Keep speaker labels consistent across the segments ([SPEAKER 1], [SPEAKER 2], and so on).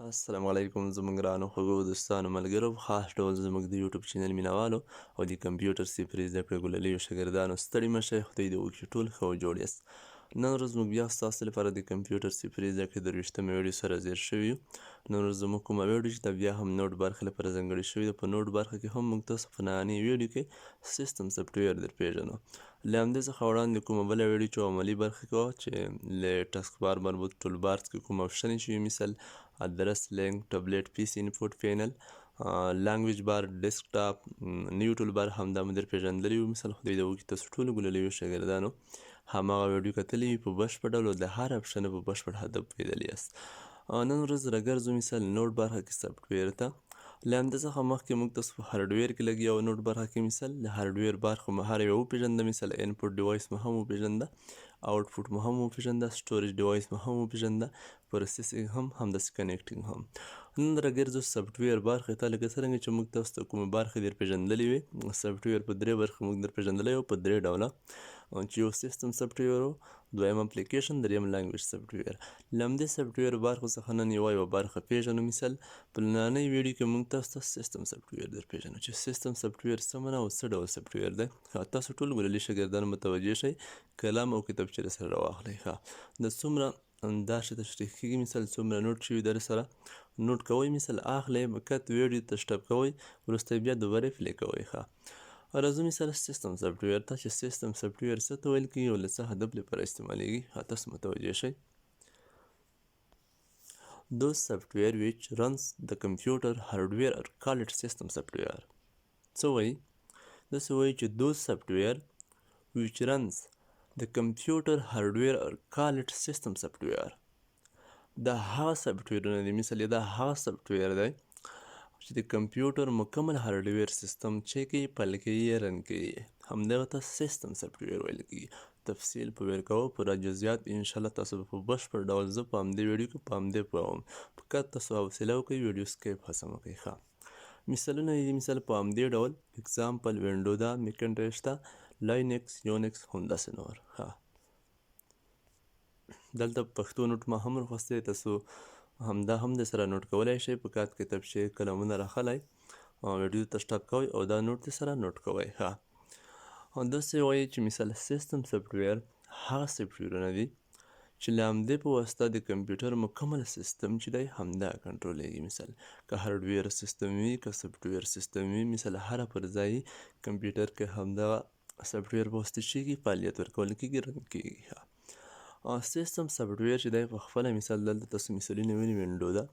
[SPEAKER 1] السلام علیکم زموږ ګرانو خوږو دوستانو ملګرو په خاص ډول زموږ د یوټیوب چینل مینوالو او د کمپیوټر صفري زده کړې ګللیو شاګردانو ستړي مه شئ خدای دې وکړي ټول ښه او جوړ یاست. نن ورځ موږ بیا ستاسو لپاره د کمپیوټر صفري زده کړې 23مه ویډیو سره زیر شوي یو. نن ورځ زموږ کومه ویډیو چې دا بیا هم نوټ برخې لپاره ځانګړې شوې ده. په نوټ برخه کې هم موږ تاسو په نننۍ ویډیو کې سیستم سافټویر در پیژنو. له همدې څخه وړاندې کومه بله ویډیو چې عملي برخه کې وه چې له ټاسک بار مربوط ټول بارز کې کوم آپشنې چې وي مثل ادرس لینک ټابلیټ پیس انپوټ پینل لانګویج بار ډیسکټاپ نیو ټول بار همدا مو در پیژندلی وو. مثال خدای دې وکړي تاسو ټولو ګللیو شاګردانو هماغه ویډیو کتلې وي په بشپړ ډول او د هر اپشن په بشپړ هدف پوهېدلی یاست. نن ورځ راګرځو مثال نوټ برخه کې سافټویر ته. له همدې څخه مخکې موږ تاسو په هارډویر کې لګیا وو. نوټ برخه کې مثال د هارډویر برخه مو هر یوه وپېژنده. مثال انپوټ ډیوایس مو هم وپېژنده، آوټپوټ مو هم وپېژنده، سټوریج ډیوایس مو هم وپېژنده، پروسیسینګ هم همداسې کنیکټینګ هم. نن راګرځو سافټویر برخې ته. لکه څرنګه چې موږ تاسو ته کومې برخې در پېژندلې وې. سافټویر په 3 برخې موږ در پېژندلی وو په 3 ډوله چې یو سیستم سافټویر و، دویم اپلیکیشن، دریم لانګویج سافټویر. له همدې سافټویر برخو څخه نن یوه برخه پېژنو. مثال په نننۍ ویډیو کې موږ تاسو ته سیستم سافټویر در پېژنو چې سیستم سافټویر څه معنی او څه ډول سافټویر دی. تاسو ټول ګللي شاګردان متوجه شئ، قلم او کتابچه درسره راواخلئ. د څومره دا چې تشریح کېږي مثال څومره نوټ شوي در سره نوټ کوئ، مثال اخلئ فقط ویډیو ته سټاپ کوئ، وروسته بیا دوباره پلی کوئ. راځو مثال سیستم سافټویر ته چې سیستم سافټویر څه ته ویل کېږي او له څه هدف لپاره استعمالیږي. تاسو متوجه شئ. Those software which runs the computer hardware are called system software. څه وایي؟ داسې وایي چې those software which runs the computer hardware are called system software. دا هغه سافټویرونه دي، مثال دا هغه سافټویر دی چې د کمپیوټر مکمل هارډویر سیستم چیک کوي، پلی کوي، رن کوي. همدغه ته سیستم سافټویر ویل کېږي. تفصیل په ویر کوو پوره جزئیات انشاءالله تاسو په بشپړ ډول زه په همدې ویډیو کې په همدې پوهوم. فقط تاسو حوصله وکړئ، ویډیو سکیپ هڅه مه کوئ. مثالونه یې مثال په همدې ډول اګزامپل وینډو ده، میکنټش ده، لاینکس، یونکس، همداسې نور. دلته پښتو نوټ ما هم راخوستی، تاسو همدا هم د سره نوټ کولی شئ. په کاغذ کتابچې قلمونه راخلی ویډیو ته سټاپ کوئ او دا نوټ د سره نوټ کوئ. داسې وایي چې مثال سیستم سافټویر هغه سافټویرونه دي چې له همدې په واسطه د کمپیوټر مکمل سیستم چې دی همدا کنټرولېږي. مثال که هارډویر سیستم وي که سافټویر سیستم وي، مثال هره پر ځای کمپیوټر کې همدغه سافټویر په واسطه چېږي، فعالیت ورکول کېږي، رن کېږي. سیستم سافټویر چې دی په خپله مثال دلته تاسو مثالونه وینئ، وینډو ده،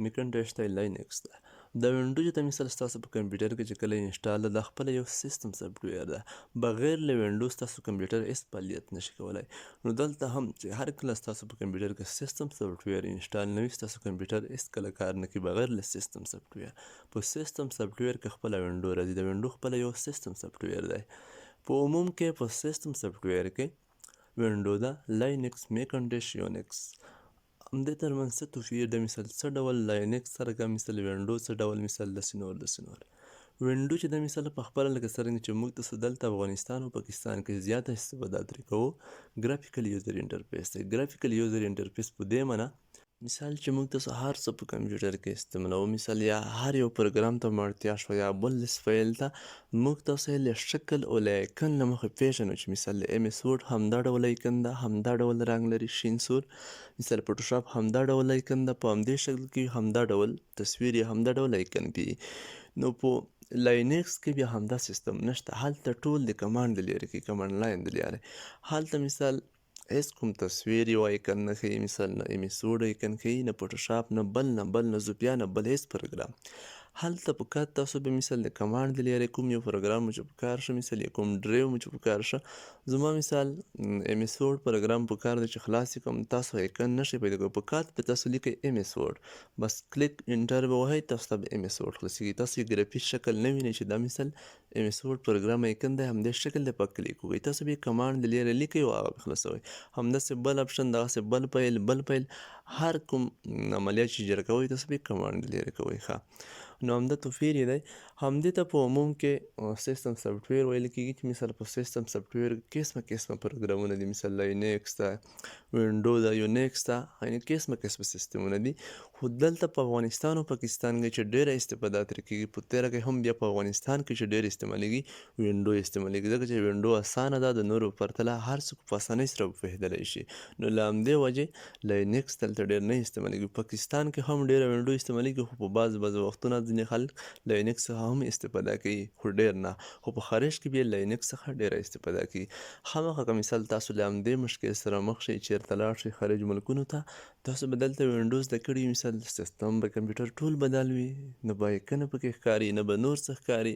[SPEAKER 1] میکنټش دی، لاینکس ده. دا وینډو چې ته مثال ستاسو په کمپیوټر کې چې کله انسټال ده، دا خپله یو سیستم سافټویر ده. بغیر له وینډو ستاسو کمپیوټر هېڅ فعالیت نشي کولی. نو دلته هم چې هر کله ستاسو په کمپیوټر کې سیستم سافټویر انسټال نه وي، ستاسو کمپیوټر هېڅ کله کار نه کوي بغیر له سیستم سافټویر. په سیستم سافټویر کې خپله وینډو راځي. د وینډو خپله یو سیستم سافټویر دی. په عموم کې په سیستم سافټویر کې وینډو ده، لاینکس، میکنټش، یونکس. همدې ترمنځ څه توپیر ده، مثال څه ډول لاینکس سره که مثال وینډو څه ډول مثال داسې نور. وینډو چې د مثال په خپله لکه څرنګه چې موږ تاسو دلته افغانستان او پاکستان کې زیاته استفاده ترې کوو، ګرافیکل یوزر انټرفیس دی. ګرافیکل یوزر انټرفیس په دې معنی مثال چې موږ تاسو هر څه په کمپیوټر کې استعمالوو، مثال یا هر یو پروګرام ته مو اړتیا شوه یا بل فایل ته، موږ تاسو یې له شکل او له ایکن له مخې پېژنو چې مثال له ایم ایس ورډ همدا ډول ایکن ده، همدا ډول رنګ لري، شین سور. مثال فوټوشاپ همدا ډول ایکن ده، په همدې شکل کې همدا ډول تصویر یې همدا ډول ایکن پي. نو په لاینکس کې بیا همدا سیستم نشته. هلته ټول د کمانډ د لارې کوي، کمانډ لاین د لارې. هلته مثال هېڅ کوم تصویر یو ایکن نه ښیي، مثال نه ایم ایس ورډ ایکن ښیي، نه فوټوشاپ، نه بل نه زوپیا، نه بل هېڅ پروګرام. هلته په کار تاسو به مثال د کمانډ د لارې کوم یو پروګرام مو چې په کار شه، مثال یا کوم ډرایو مو چې په کار شه. زما مثال ایم ایس ورډ پروګرام په کار دی چې خلاص یې کړم، تاسو ایکن نشئ پیدا کولی. په کار به تاسو لیکئ ایم ایس ورډ، بس کلیک انټر به وهئ، تاسو ته به ایم ایس ورډ خلاصېږي. تاسو یې ګرافیک شکل نه وینئ چې دا مثال ایم ایس ورډ پروګرام ایکن دی، همدې شکل دی، په کلیک وکړئ. تاسو به یې کمانډ د لارې لیکئ او هغه به خلاصوئ. همداسې بل اپشن، دغسې بل فایل، هر کوم عملیات چې اجرا کوئ تاسو به یې کمانډ د لارې کوئ. نو همدا توپیر یې دی. همدې ته په عموم کې سیستم سافټویر ویل کېږي چې مثال په سیستم سافټویر قسمه پروګرامونه دي، مثال لینکس ده، وینډو ده، یونیکس ده، یعنې قسمه سیستمونه دي. خو دلته په افغانستان او پاکستان کې چې ډېره استفاده ترې کېږي، په تېره کې هم بیا په افغانستان کې چې ډېر استعمالېږي وینډو استعمالېږي، ځکه چې وینډو اسانه ده، د نورو په پرتله هر څوک په اسانۍ سره وپوهېدلی شي. نو له همدې وجې لینکس دلته ډېر نه استعمالېږي. پاکستان کې هم ډېره وینډو استعمالېږي، خو په بعضو وختونه ځینې خلک لینکس څخه هم استفاده کوي، خو ډېر نه. خو په خارج کې بیا لینکس څخه ډېره استفاده کوي. خامخا که مثال تاسو له همدې مشکل سره مخ شئ، چېرته لاړ شئ خارج ملکونو ته، تاسو به دلته وینډو زده کړي وي، مثال سیستم به کمپیوټر ټول بدل وي، نه به ایکنه پکې ښکاري، نه به نور څه ښکاري،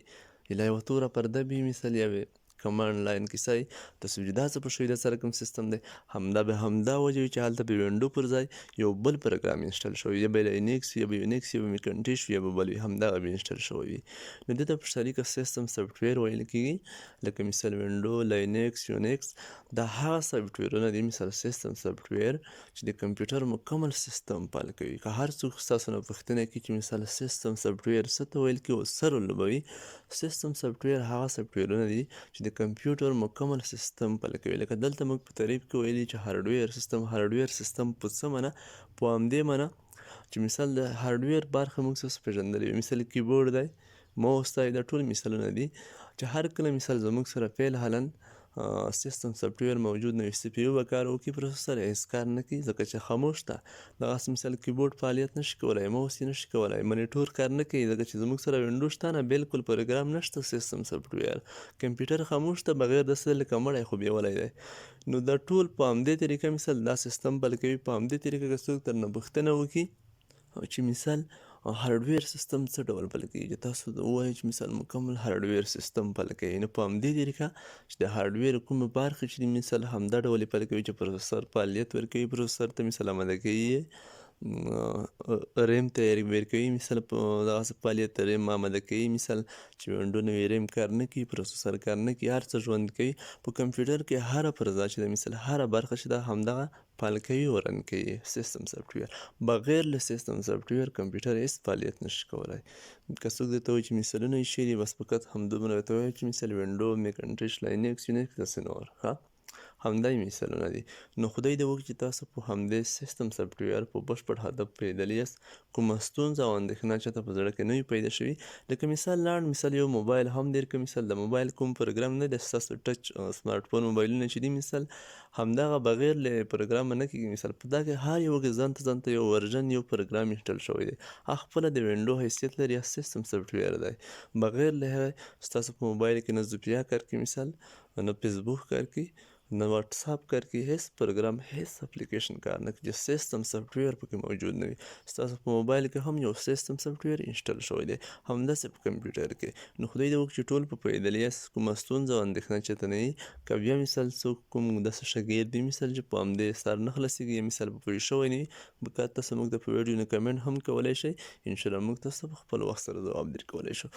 [SPEAKER 1] یا یوه توره پرده به وي، مثال یوې کمانډ لاین کیسه وي، تاسو چې دا څه پوه شوي دا سره کوم سیستم دی. همدا به همدا وجه وي چې هلته به وینډو پر ځای یو بل پروګرام انسټال شوی، یا به لینکس یا به یونیکس یا به میکنټیش یا به بل وي، همدغه به انسټال شوی وي. نو دې ته په شریکه سیستم سافټویر ویل کېږي. لکه مثال وینډو، لینکس، یونیکس دا هغه سافټویرونه دي، مثال سیستم سافټویر چې د کمپیوټر مکمل سیستم فعال کوي. که هر څوک ستاسو نه پوښتنه کوي چې مثال سیستم سافټویر څه ته ویل کېږي او څه رول لوبوي، سیستم سافټویر هغه سافټویرونه دي چې د کمپیوټر مکمل سیستم فعال کوي. لکه دلته موږ په تعریف کې ویلي چې هارډویر سیستم په څه معنی؟ په همدې معنی چې مثال د هارډویر برخه موږ څه پېژندلی وي، مثال کیبورډ دی، ماوس دی، دا ټول مثالونه دي چې هر کله مثال زموږ سره فعل حالا سیستم سافټویر موجود نه وي، سی پی یو به کار وکړي، پروسسر هیڅ کار نه کوي ځکه چې خاموش ده. دغسې مثال کیبورډ فعالیت نشي کولی، ماوس یې نشي کولی، منیټور کار نه کوي ځکه چې زموږ سره وینډو شته نه، بالکل پروګرام نشته سیستم سافټویر. کمپیوټر خاموش ده، بغیر د څه لکه مړی خوبیولی دی. نو دا ټول په همدې طریقه مثال دا سیستم بل کوي. په همدې طریقه که څوک درنه پوښتنه وکړي چې مثال هارډویر سیستم څه ډول بل کېږي، چې تاسو ووایئ چې مثال مکمل هارډویر سیستم بل کوي، نو په همدې طریقه چې د هارډویر کومه برخه چې دي مثال همدا ډول یې بل کوي چې پروسسر فعالیت ورکوي، پروسسر ته مثال آماده کوي ریم ته یې ورکوي، مثال په دغسې فعالیت ریم آماده کوي، مثال چې وینډو نه وي ریم کار نه کوي، پروسسر کار نه کوي، هر څه ژوند کوي. په کمپیوټر کې هره پرزه چې ده مثال هره برخه چې ده همدغه فعال کوي او رن کوي سیستم سافټویر. بغیر له سیستم سافټویر کمپیوټر هیڅ فعالیت نشي کولی. که څوک درته وایي چې مثالونه یې ښه دي، بس فقط همدومره درته وایي چې مثال وینډو، میکنټیش، لینکس، یونیکس، داسې نور همدا یې مثالونه دي. نو خدای دې وکړي چې تاسو په همدې سیستم سافټویر په بشپړ هدف پوهېدلي یاست. کومه ستونزه او اندېښنه چاته په زړه کې نه وي پیدا شوي. لکه مثال لاړ مثال یو موبایل هم ډېر که مثال د موبایل کوم پروګرام نه دی، ستاسو ټچ سمارټ فون موبایلونه چې دي مثال همدغه بغیر له پروګرامه نه کېږي. مثال په دا کې هر یو کې ځانته یو ورژن یو پروګرام انسټال شوی دی، هغه خپله د وینډو حیثیت لري، یا سیستم سافټویر دی. بغیر له هغه ستاسو په موبایل کې نه زوپیا کار کوي، مثال نه فیسبوک کار کوي، نه واټساپ کار کوي، هیڅ پروګرام هیڅ اپلیکیشن کار نه کوي چې سیستم سافټویر پکې موجود نه وي. ستاسو په موبایل کې هم یو سیستم سافټویر انسټال شوی دی، همداسې په کمپیوټر کې. نو خدای دې وکړي چې ټول په پوهېدلي یاست، کومه ستونزه او اندېښنه چاته نه وي. که بیا مثال څوک کوم داسې شاګرد وي مثال چې په همدې سر نه خلاصېږي، یا مثال په پوه شوی نه وي، بقا تاسو موږ ته په ویډیو نه کمنټ هم کولی شئ، انشاءالله موږ تاسو ته په خپل وخت سره ځواب درکولی شو.